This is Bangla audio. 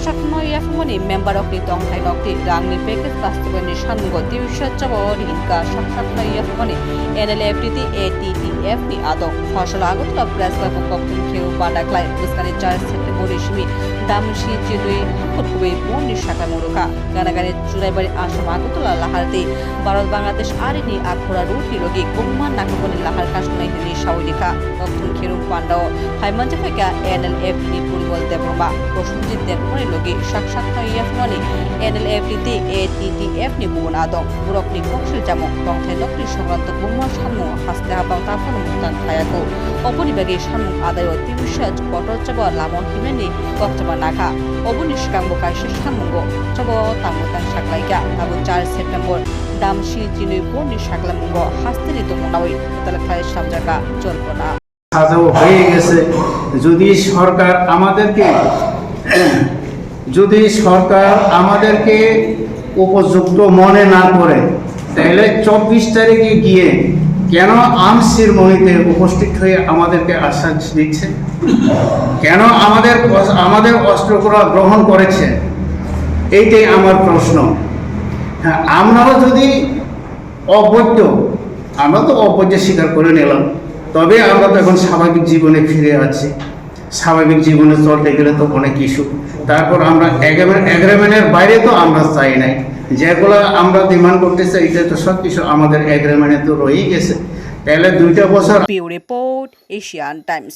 sakno yafmoni member of the tongthai nokti rangni package bastabanni sango diwisha chabori inka sakno yafmoni NLFTT ATTF ni adok ফসল আগতলা প্রেস ক্লাব কক্টিং খেউ পাডাকলাই বুসকানি 4 সেপ্টেম্বর ইসমি দামশি চিদুই ফুটকুবি বন্নি শাখা মুরুকা গানাগানে চুরাইবাড়ি আসাম আগতলা লাহারতে ভারত বাংলাদেশ আরিনি আখরা রুটি রোগী কুম্মান নাকবনি লাহার কাশনাই হিনি সাউলিকা কক্টিং খেউ পান্ডাও হাইমানজে ফেকা NLFTT পরিমল দেবরমা প্রসঞ্জিত দেবমনি লগি sakno yafmoni NLFTT ATTF ni bugun adok burokni koksil jamok tongthai nokri সংক্রান্ত বুমা সামু হাসতে হাবাও তাফন মুক্তান থায়াকো অপরিবাগে সামু আদায় তিবিশাজ কটরচাবা লামন হিমেনি কক্তবা নাকা অবনি শিকাঙ্গ কাইসে সামুঙ্গো চব তামুতান সাকলাইকা তাবু 4 সেপ্টেম্বর দামশি জিনুই বনি সাকলামুঙ্গো হাস্তেনি তো মোনাওই তালাখায় সামজাকা জল্পনা সাজাও হয়ে গেছে যদি সরকার আমাদেরকে উপযুক্ত মনে না করে তাহলে 24 তারিখে গিয়ে কেন আমসির মহিতে উপস্থিত হয়ে আমাদেরকে আশ্বাস দিচ্ছে কেন আমাদের অস্ত্রগুলো গ্রহণ করেছে এইটাই আমার প্রশ্ন হ্যাঁ আমরাও যদি আমরা তো অবৈধ স্বীকার করে নিলাম তবে আমরা তো এখন স্বাভাবিক জীবনে ফিরে আছি স্বাভাবিক জীবনে চলতে গেলে তো অনেক ইস্যু তারপর আমরা এগ্রিমেন্টের বাইরে তো আমরা চাই নাই যেগুলো আমরা ডিমান্ড করতে চাই এটা তো সব কিছু আমাদের এগ্রিমেন্টে তো রয়েই গেছে তাহলে 2 বছর রিপোর্ট এশিয়ান টাইমস